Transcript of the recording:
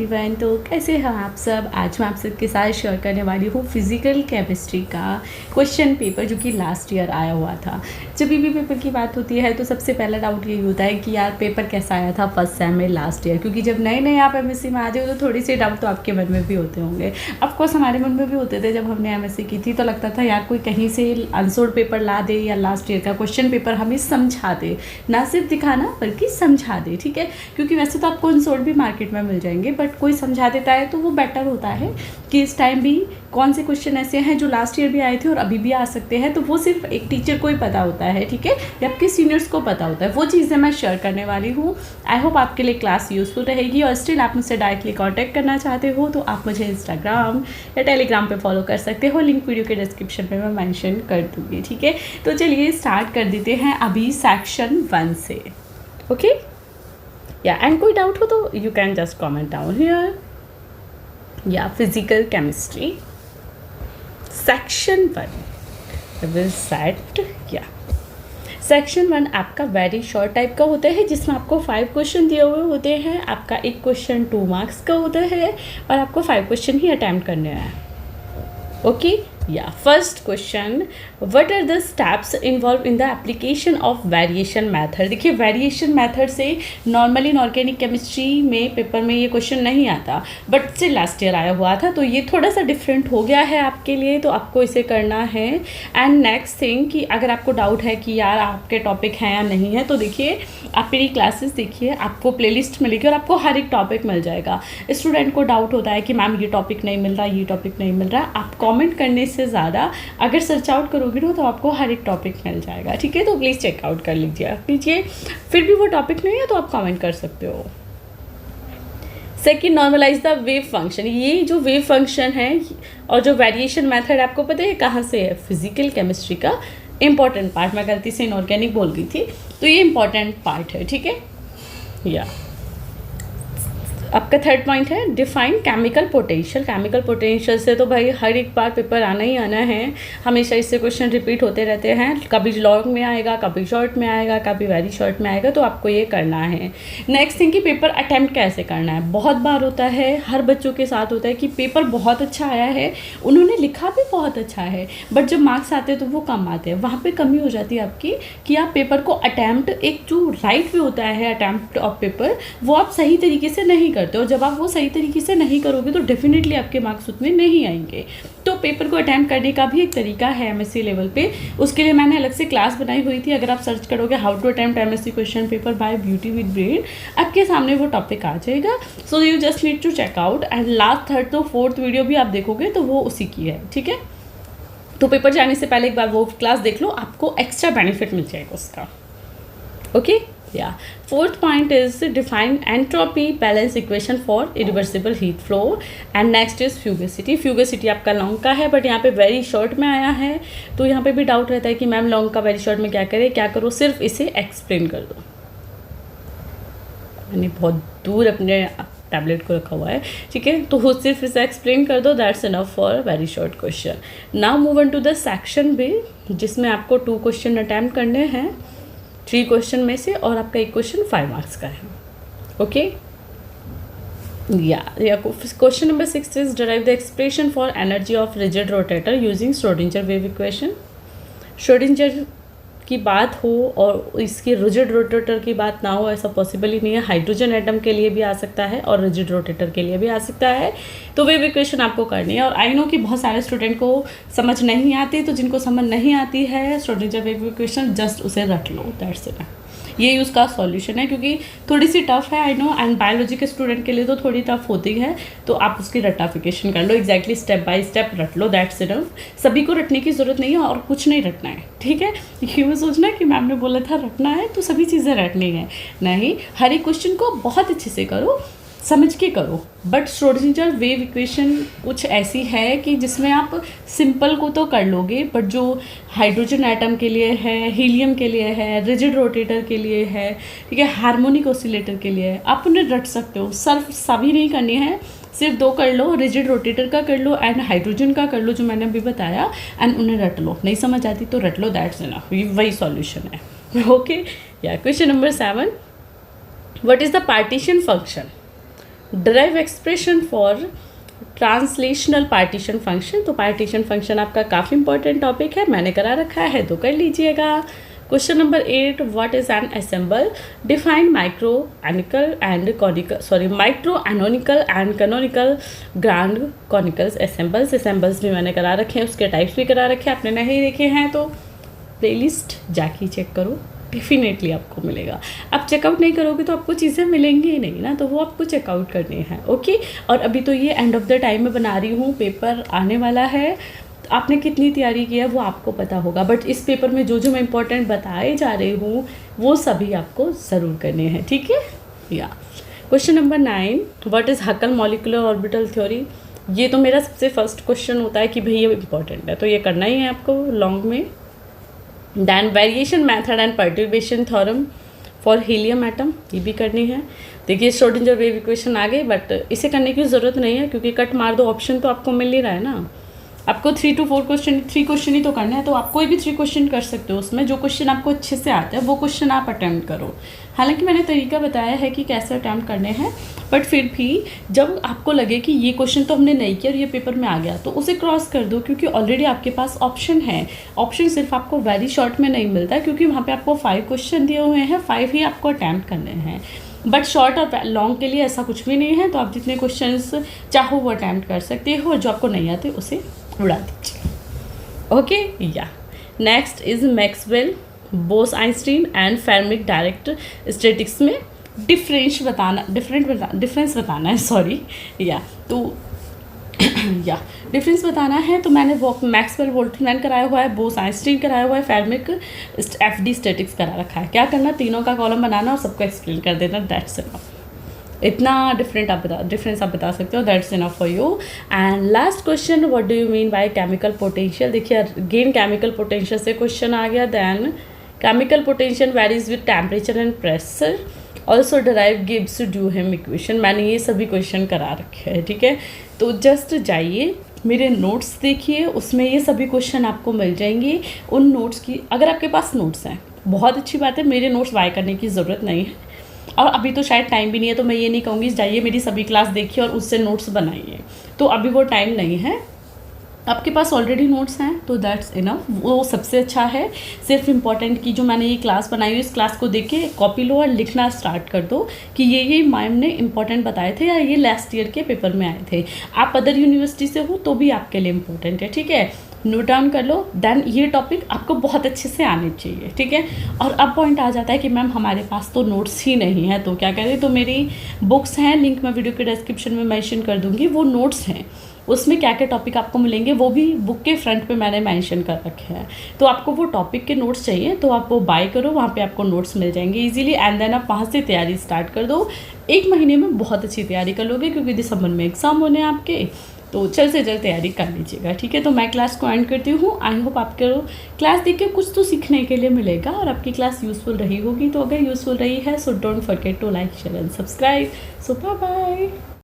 Everyone. तो कैसे हैं आप सब। आज मैं आप सबके साथ शेयर करने वाली हूँ फिज़िकल केमिस्ट्री का क्वेश्चन पेपर जो कि लास्ट ईयर आया हुआ था। जब भी पेपर की बात होती है तो सबसे पहला डाउट यही होता है कि यार पेपर कैसा आया था फर्स्ट सेम में लास्ट ईयर, क्योंकि जब नए नए आप एमएससी में आते हो तो थोड़ी सी डाउट तो आपके मन में भी होते होंगे। ऑफकोर्स हमारे मन में भी होते थे। जब हमने एमएससी की थी तो लगता था यार कोई कहीं से आंसर्ड पेपर ला दे या लास्ट ईयर का क्वेश्चन पेपर हमें समझा दे, ना सिर्फ दिखाना बल्कि समझा दे। ठीक है, क्योंकि वैसे तो आपको आंसर्ड भी मार्केट में मिल जाएंगे, बट कोई समझा देता है तो वो बेटर होता है कि इस टाइम भी कौन से क्वेश्चन ऐसे हैं जो लास्ट ईयर भी आए थे और अभी भी आ सकते हैं, तो वो सिर्फ एक टीचर को ही पता होता है। ठीक है, या आपके सीनियर्स को पता होता है। वो चीज़ें मैं शेयर करने वाली हूँ। आई होप आपके लिए क्लास यूजफुल रहेगी। और स्टिल आप मुझसे डायरेक्टली कॉन्टैक्ट करना चाहते हो तो आप मुझे इंस्टाग्राम या टेलीग्राम पे फॉलो कर सकते हो। लिंक वीडियो के डिस्क्रिप्शन में मैं मेंशन कर दूँगी। ठीक है, तो चलिए स्टार्ट कर देते हैं अभी सेक्शन 1 से। ओके या एंड कोई डाउट हो तो you can just comment down here. या physical chemistry section 1 will set. या सेक्शन 1 आपका वेरी शॉर्ट टाइप का होता है, जिसमें आपको 5 क्वेश्चन दिए हुए होते हैं। आपका एक क्वेश्चन 2 मार्क्स का होता है और आपको 5 क्वेश्चन ही अटैम्प्ट करने हैं। ओके या first question, what are the steps involve in the application of variation method. देखिए वेरिएशन मेथड से नॉर्मली इनऑर्गेनिक केमिस्ट्री में पेपर में ये क्वेश्चन नहीं आता, बट से लास्ट ईयर आया हुआ था, तो ये थोड़ा सा डिफरेंट हो गया है आपके लिए, तो आपको इसे करना है। एंड नेक्स्ट थिंग कि अगर आपको डाउट है कि यार आपके टॉपिक हैं या नहीं है, तो देखिए आप मेरी क्लासेस देखिए, आपको प्लेलिस्ट मिलेगी और आपको हर एक टॉपिक मिल जाएगा। स्टूडेंट को डाउट होता है कि मैम ये टॉपिक नहीं मिल रहा, ये टॉपिक नहीं मिल रहा, आप कॉमेंट करने से ज़्यादा अगर सर्च आउट करोगे ना तो आपको हर एक टॉपिक मिल जाएगा। ठीक है, तो प्लीज़ चेकआउट कर लीजिए। फिर भी वो टॉपिक नहीं है तो आप कमेंट कर सकते हो। Second, normalise the wave function. ये जो वेव फंक्शन है और जो वेरिएशन मेथड आपको पता है कहाँ से है, फिजिकल केमिस्ट्री का इंपॉर्टेंट पार्ट। मैं गलती से इनऑर्गेनिक बोल गई थी, तो ये इंपॉर्टेंट पार्ट है। ठीक है, या आपका थर्ड पॉइंट है define chemical potential. Chemical potential से तो भाई हर एक बार पेपर आना ही आना है, हमेशा इससे क्वेश्चन रिपीट होते रहते हैं। कभी लॉन्ग में आएगा, कभी शॉर्ट में आएगा, कभी वेरी शॉर्ट में आएगा, तो आपको ये करना है। नेक्स्ट थिंग कि पेपर अटैम्प्ट कैसे करना है। बहुत बार होता है, हर बच्चों के साथ होता है कि पेपर बहुत अच्छा आया है, उन्होंने लिखा भी बहुत अच्छा है, बट जब मार्क्स आते हैं तो वो कम आते हैं। वहाँ पर कमी हो जाती है आपकी कि आप पेपर को अटैम्प्ट, एक जो राइट वे होता है अटैम्प्ट ऑफ पेपर, वो आप सही तरीके से नहीं करते। और जब आप वो सही तरीके से नहीं करोगे तो डेफिनेटली आपके मार्क्स उतने नहीं आएंगे। तो पेपर को अटैम्प्ट करने का भी एक तरीका है एमएससी लेवल पे, उसके लिए मैंने अलग से क्लास बनाई हुई थी। अगर आप सर्च करोगे how to attempt MSc question paper by beauty with brain, आपके सामने वो टॉपिक आ जाएगा। So you just need to check out. And last third तो फोर्थ वीडियो भी आप देखोगे तो वो उसी की है। ठीक है, तो पेपर जाने से पहले एक बार वो क्लास देख लो, आपको एक्स्ट्रा बेनिफिट मिल जाएगा उसका। ओके या fourth point is define entropy balance equation for irreversible heat flow. And next is fugacity. Fugacity आपका लॉन्ग का है, बट यहाँ पे वेरी शॉर्ट में आया है, तो यहाँ पे भी डाउट रहता है कि मैम लॉन्ग का वेरी शॉर्ट में क्या करें, क्या करो। सिर्फ इसे एक्सप्लेन कर दो। मैंने बहुत दूर अपने टैबलेट को रखा हुआ है। ठीक है, तो सिर्फ इसे एक्सप्लेन कर दो, that's enough for very short question. Now move on to the section B, जिसमें आपको 2 क्वेश्चन अटैम्प्ट करने हैं 3 क्वेश्चन में से, और आपका एक क्वेश्चन 5 मार्क्स का है। ओके या question number 6 is derive the expression for energy of rigid rotator using Schrödinger wave equation. Schrödinger की बात हो और इसकी रिजिड रोटेटर की बात ना हो, ऐसा पॉसिबल ही नहीं है। हाइड्रोजन एटम के लिए भी आ सकता है और रिजिड रोटेटर के लिए भी आ सकता है, तो वेव इक्वेशन आपको करनी है। और आई नो कि बहुत सारे स्टूडेंट को समझ नहीं आती, तो जिनको समझ नहीं आती है श्रोडिंजर वेव इक्वेशन, जस्ट उसे रट लो, दैट्स इट। ये उसका सॉल्यूशन है, क्योंकि थोड़ी सी टफ है आई नो, एंड बायोलॉजी के स्टूडेंट के लिए तो थोड़ी टफ होती है, तो आप उसकी रटाफिकेशन कर लो, एग्जैक्टली स्टेप बाय स्टेप रट लो, दैट्स इनफ। सभी को रटने की ज़रूरत नहीं है और कुछ नहीं रटना है। ठीक है, ये मैं सोचना कि मैम ने बोला था रटना है तो सभी चीज़ें रटनी है, नहीं। हर एक क्वेश्चन को बहुत अच्छे से करो, समझ के करो। बट श्रोडिंजर वेव इक्वेशन कुछ ऐसी है कि जिसमें आप सिंपल को तो कर लोगे, बट जो हाइड्रोजन एटम के लिए है, हीलियम के लिए है, रिजिड रोटेटर के लिए है, ठीक है, हार्मोनिक ऑसिलेटर के लिए है, आप उन्हें रट सकते हो। सिर्फ सभी नहीं करनी है, सिर्फ 2 कर लो, रिजिड रोटेटर का कर लो एंड हाइड्रोजन का कर लो जो मैंने अभी बताया, एंड उन्हें रट लो। नहीं समझ आती तो रट लो, दैट्स इनफ, वही सॉल्यूशन है। ओके या question number 7, what is the partition function. Derive expression for translational partition function. तो पार्टीशन फंक्शन आपका काफ़ी इंपॉर्टेंट टॉपिक है, मैंने करा रखा है तो कर लीजिएगा। Question number 8, what is an ensemble? Define microcanonical and canonical microcanonical and canonical grand canonicals ensembles. Ensembles भी मैंने करा रखे हैं, उसके टाइप्स भी करा रखे हैं, आपने नहीं देखे हैं तो प्लेलिस्ट जाके चेक करो, डेफिनेटली आपको मिलेगा। आप चेकआउट नहीं करोगे तो आपको चीज़ें मिलेंगी ही नहीं ना, तो वो आपको चेकआउट करनी है। ओके, और अभी तो ये एंड ऑफ द टाइम में बना रही हूँ, पेपर आने वाला है, तो आपने कितनी तैयारी की है वो आपको पता होगा, बट इस पेपर में जो जो मैं इंपॉर्टेंट बताए जा रही हूँ वो सभी आपको ज़रूर करने हैं, ठीक है। या question number 9, what is Huckel molecular orbital theory? ये तो मेरा सबसे फर्स्ट क्वेश्चन होता है कि भाई ये इंपॉर्टेंट है, तो ये करना ही है आपको लॉन्ग में। Then variation method and perturbation theorem for helium atom, ये भी करनी है। देखिए श्रोडिंजर वेव इक्वेशन आ गई, बट इसे करने की ज़रूरत नहीं है क्योंकि कट मार दो, ऑप्शन तो आपको मिल ही रहा है ना। आपको 3 to 4 क्वेश्चन, 3 क्वेश्चन ही तो करना है, तो आप कोई भी 3 क्वेश्चन कर सकते हो। उसमें जो क्वेश्चन आपको अच्छे से आता है वो क्वेश्चन आप अटैम्प्ट करो। हालांकि मैंने तरीका बताया है कि कैसे अटैम्प्ट करने हैं, बट फिर भी जब आपको लगे कि ये क्वेश्चन तो हमने नहीं किया और ये पेपर में आ गया, तो उसे क्रॉस कर दो, क्योंकि ऑलरेडी आपके पास ऑप्शन है। ऑप्शन सिर्फ आपको वेरी शॉर्ट में नहीं मिलता, क्योंकि वहाँ पे आपको 5 क्वेश्चन दिए हुए हैं, 5 ही आपको अटैम्प्ट करने हैं। बट शॉर्ट और लॉन्ग के लिए ऐसा कुछ भी नहीं है, तो आप जितने क्वेश्चंस चाहो वो अटैम्प्ट कर सकते हो, जो आपको नहीं आते उसे उड़ा दीजिए। ओके, या next is Maxwell, Bose Einstein and Fermi Dirac statics में डिफरेंस बताना है, सॉरी। या तो या डिफरेंस बताना है, तो मैंने वो मैक्सवेल बोल्ट्जमैन कराया हुआ है, बोस आइंस्टीन कराया हुआ है, फेर्मिक FD स्टैटिक्स करा रखा है। क्या करना, तीनों का कॉलम बनाना और सबको एक्सप्लेन कर देना, दैट्स इनफ। इतना डिफरेंस आप बता सकते हो, that's enough for you. And last question, what do you mean by chemical potential? देखिए अगेन केमिकल पोटेंशियल से क्वेश्चन आ गया। Then chemical potential varies with temperature and pressure, also derive Gibbs Duhem equation. मैंने ये सभी question करा रखे हैं, ठीक है। तो जस्ट जाइए मेरे नोट्स देखिए, उसमें ये सभी क्वेश्चन आपको मिल जाएंगे। उन नोट्स की, अगर आपके पास नोट्स हैं बहुत अच्छी बात है, मेरे नोट्स बाय करने की ज़रूरत नहीं है, और अभी तो शायद टाइम भी नहीं है, तो मैं ये नहीं कहूँगी जाइए मेरी सभी क्लास देखिए और उससे नोट्स बनाइए, तो अभी वो टाइम नहीं है। आपके पास ऑलरेडी नोट्स हैं तो दैट्स इनफ, वो सबसे अच्छा है। सिर्फ इम्पॉर्टेंट की जो मैंने ये क्लास बनाई हुई, इस क्लास को देख के कॉपी लो और लिखना स्टार्ट कर दो कि ये मैम ने इंपॉर्टेंट बताए थे या ये लास्ट ईयर के पेपर में आए थे। आप अदर यूनिवर्सिटी से हो तो भी आपके लिए इम्पोर्टेंट है, ठीक है। नोट डाउन कर लो। देन ये टॉपिक आपको बहुत अच्छे से आने चाहिए, ठीक है। और अब पॉइंट आ जाता है कि मैम हमारे पास तो नोट्स ही नहीं है, तो क्या करें? तो मेरी बुक्स हैं, लिंक मैं वीडियो के डिस्क्रिप्शन में मेंशन कर दूंगी, वो नोट्स हैं, उसमें क्या क्या टॉपिक आपको मिलेंगे वो भी बुक के फ्रंट पे मैंने मेंशन कर रखे हैं। तो आपको वो टॉपिक के नोट्स चाहिए तो आप वो बाय करो, वहाँ पे आपको नोट्स मिल जाएंगे इजीली, एंड देन आप वहाँ से तैयारी स्टार्ट कर दो। 1 महीने में बहुत अच्छी तैयारी कर लोगे, क्योंकि दिसंबर में एग्ज़ाम होने हैं आपके, तो जल्द से जल्द तैयारी कर लीजिएगा, ठीक है। तो मैं क्लास को एंड करती हूँ। आई होप आपको क्लास देख के कुछ तो सीखने के लिए मिलेगा और आपकी क्लास यूज़फुल रही होगी। तो अगर यूज़फुल रही है so don't forget to like, share and subscribe. So bye bye.